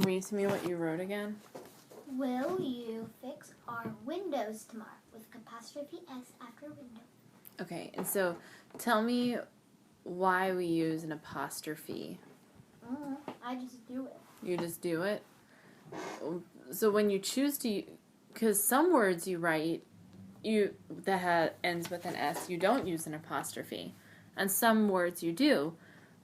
read to me what you wrote again? Will you fix our windows tomorrow with apostrophe S after window? Okay, and so tell me why we use an apostrophe. I just do it. You just do it? So when you choose to, because some words you write that ends with an S, you don't use an apostrophe, and some words you do.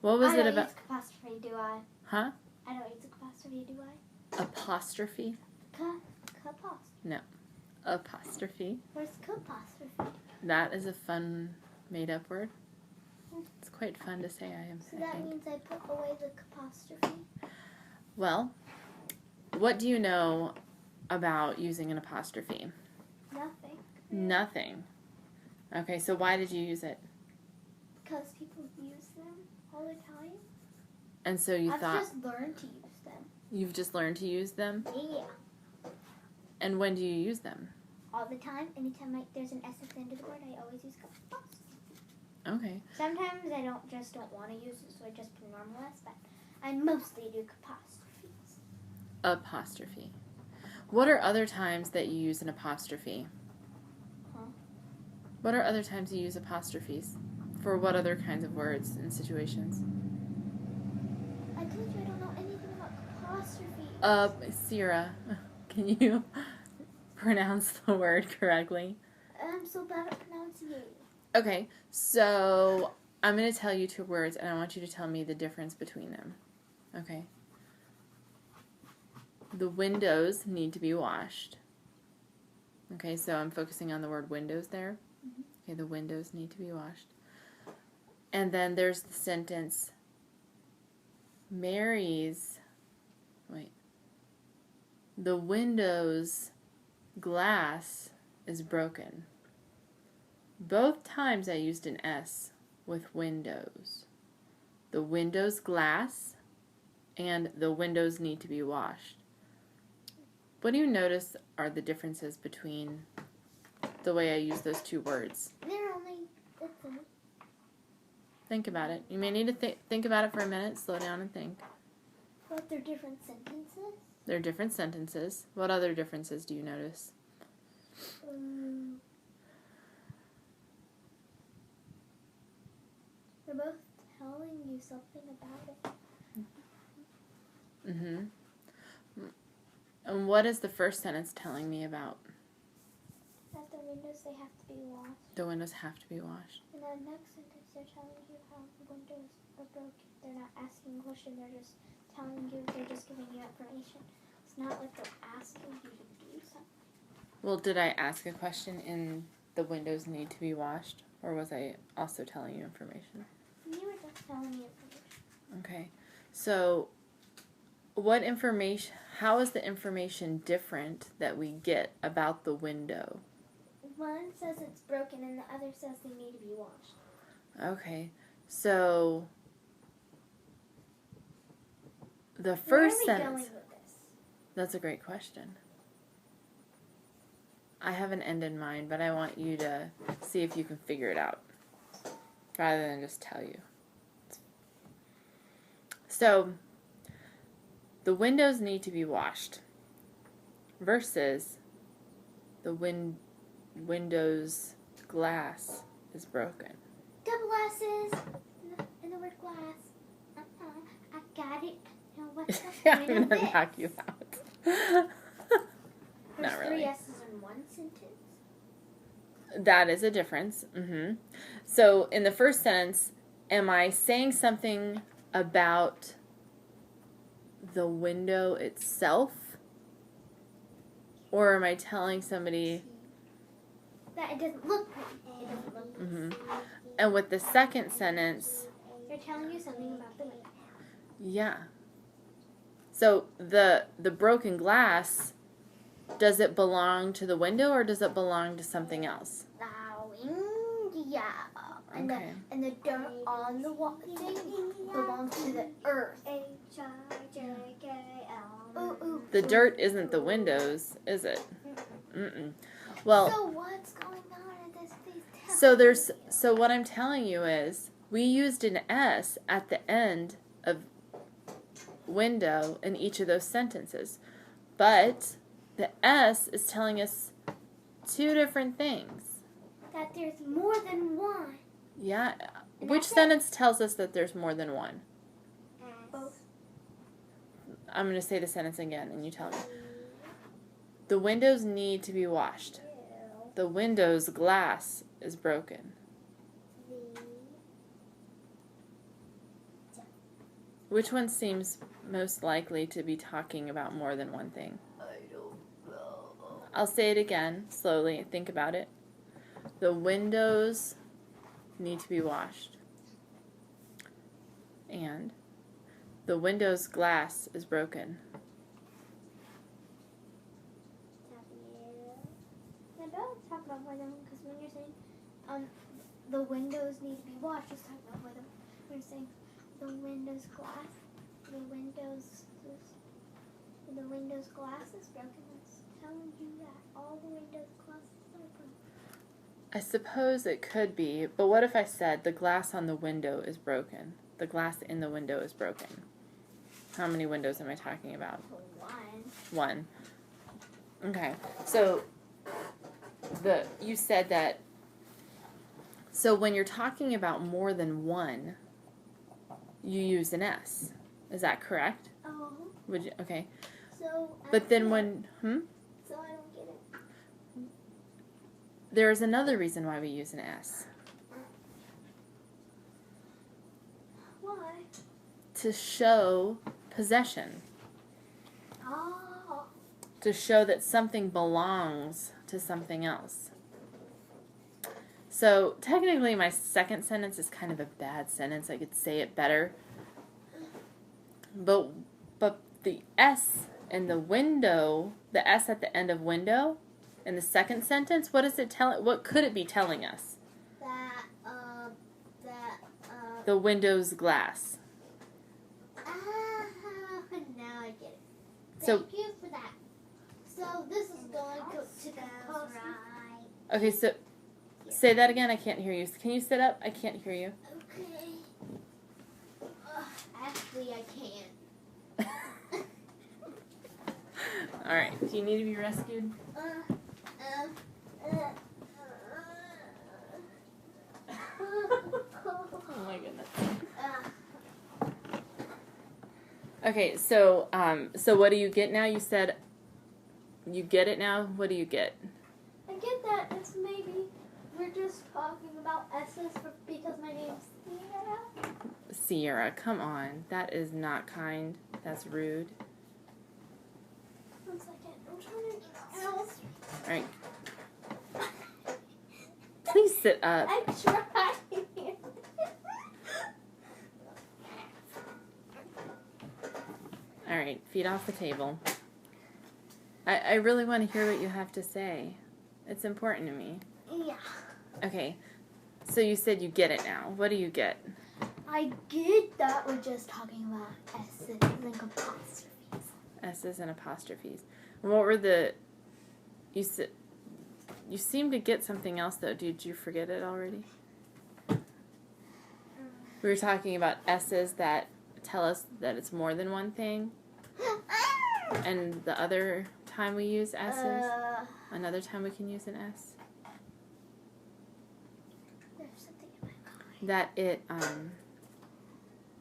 What was it about? I don't use apostrophe, do I? Huh? I don't use apostrophe, do I? Apostrophe? Apostrophe. No. Apostrophe. Where's apostrophe? That is a fun made-up word. It's quite fun to say, I So think. that means I put away the apostrophe? Well, what do you know about using an apostrophe? Nothing. Nothing. Okay, so why did you use it? Because people use them all the time. And so I've just learned to use them. You've just learned to use them? Yeah. And when do you use them? All the time. Anytime there's an S at the end of the word, I always use apostrophe. Okay. Sometimes I don't want to use it, so I just put normal S, but I mostly do apostrophes. Apostrophe. What are other times that you use an apostrophe? Huh? What are other times you use apostrophes? For what other kinds of words and situations? I told you I don't know anything about apostrophes. Sierra, can you pronounce the word correctly? I'm so bad at pronunciating. Okay, so I'm going to tell you two words, and I want you to tell me the difference between them. Okay? The windows need to be washed. Okay, so I'm focusing on the word windows there. Mm-hmm. Okay, the windows need to be washed. And then there's the sentence, the window's glass is broken. Both times I used an S with windows. The window's glass and the windows need to be washed. What do you notice are the differences between the way I use those two words? They're only different. Think about it. You may need to think about it for a minute. Slow down and think. But they're different sentences? They're different sentences. What other differences do you notice? They're both telling you something about it. Mm-hmm. And what is the first sentence telling me about? That the windows, they have to be washed. The windows have to be washed. In the next sentence, they're telling you how the windows are broken. They're not asking a question. They're just telling you, they're just giving you information. It's not like they're asking you to do something. Well, did I ask a question in the windows need to be washed? Or was I also telling you information? You were just telling me information. Okay. So, how is the information different that we get about the window? One says it's broken and the other says they need to be washed. Okay. So, the first sentence. Where are we going with this? That's a great question. I have an end in mind, but I want you to see if you can figure it out rather than just tell you. So, the windows need to be washed versus the window's glass is broken. Double S's in the word glass. I got it. Now what's the I'm point of going to this? knock you out. There's Not really. 3 S's in one sentence. That is a difference. Mm-hmm. So in the first sentence, am I saying something about the window itself? Or am I telling somebody that it doesn't look pretty? It doesn't look pretty. Mm-hmm. And with the second sentence, they're telling you something about the window. Yeah. So the broken glass, does it belong to the window or does it belong to something else? Yeah. Okay. And the dirt on the wall thing belongs to the earth. The dirt isn't the windows, is it? Mm-mm. Well. So what's going on in this? Please tell me. So what I'm telling you is we used an S at the end of window in each of those sentences. But the S is telling us two different things. That there's more than one. Yeah. And Which that's it. sentence tells us that there's more than one? Both. I'm going to say the sentence again and you tell me. The windows need to be washed. The window's glass is broken. Which one seems most likely to be talking about more than one thing? I don't know. I'll say it again, slowly. Think about it. The windows need to be washed. And the window's glass is broken. Yeah, don't talk about more than one, because when you're saying the windows need to be washed, just talk about more than one. When you're saying the window's glass is broken, it's telling you that all the windows' glass is broken. I suppose it could be, but what if I said the glass on the window is broken? The glass in the window is broken. How many windows am I talking about? One. Okay. So you said that. So when you're talking about more than one, you use an S. Is that correct? Oh. Would you? Okay. So. But then when So I don't get it. There's another reason why we use an S. Why? To show possession. Oh. To show that something belongs to something else. So technically my second sentence is kind of a bad sentence. I could say it better. But the S in the window, the S at the end of window, in the second sentence, what is it telling? What could it be telling us? The window's glass. Now I get it. So, Thank you for that. So this is going to the post. Right. okay, so say that again. I can't hear you. Can you sit up? I can't hear you. Okay. Actually, I can't. All right. Do you need to be rescued? Oh my goodness. Okay, so what do you get now? You said you get it now. What do you get? I get that it's maybe we're just talking about S's because my name's Sierra. Sierra, come on. That is not kind. That's rude. 1 second. I'm trying to else. All right. Please sit up. I'm trying. All right, feet off the table. I really want to hear what you have to say. It's important to me. Yeah. Okay, so you said you get it now. What do you get? I get that we're just talking about S's and apostrophes. S's and apostrophes. And what were the... You seemed to get something else, though. Did you forget it already? We were talking about S's that tell us that it's more than one thing. And the other time we use S's? Another time we can use an S? There's something in my mind.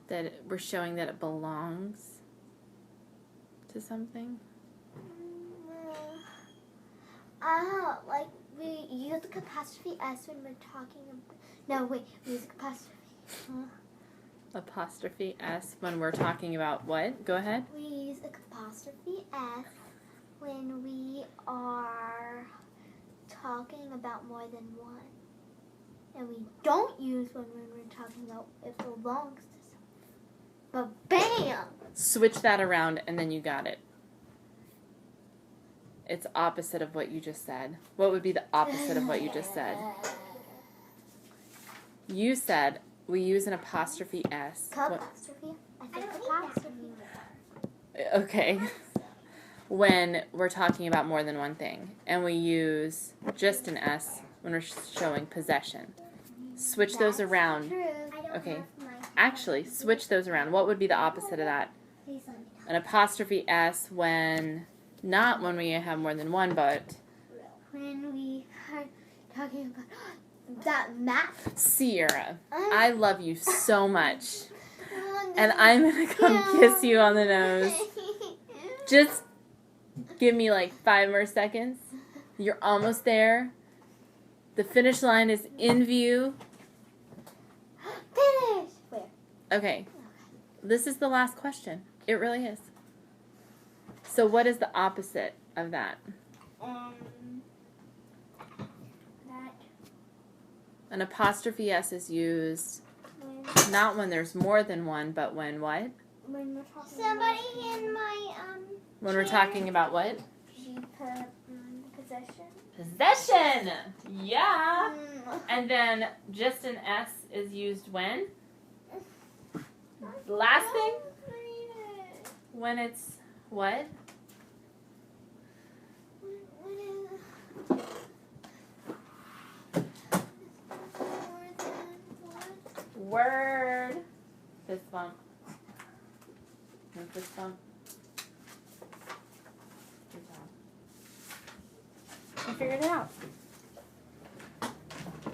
That we're showing that it belongs to something? Like we use the apostrophe S when we're talking about... No, wait, we use the apostrophe. Apostrophe S when we're talking about what? Go ahead. We use apostrophe S when we are talking about more than one. And we don't use one when we're talking about it belongs to something. But bam! Switch that around and then you got it. It's opposite of what you just said. What would be the opposite of what you just said? You said we use an apostrophe S. Apostrophe? I think apostrophe. Okay. When we're talking about more than one thing. And we use just an S when we're showing possession. Switch those around. True. Okay. Actually, switch those around. What would be the opposite of that? Please let me An apostrophe S not when we have more than one, but when we are talking about that math. Sierra, I love you so much. And I'm going to come kiss you on the nose. Just give me like 5 more seconds. You're almost there. The finish line is in view. Finish! Where? Okay. This is the last question. It really is. So what is the opposite of that? That. An apostrophe S is used not when there's more than one, but when what? When we're talking somebody in my When we're talking about what? Possession. Possession! Yeah! And then just an S is used when? Last thing? When it's what? Word. Fist bump. No fist bump. Good job. I figured it out.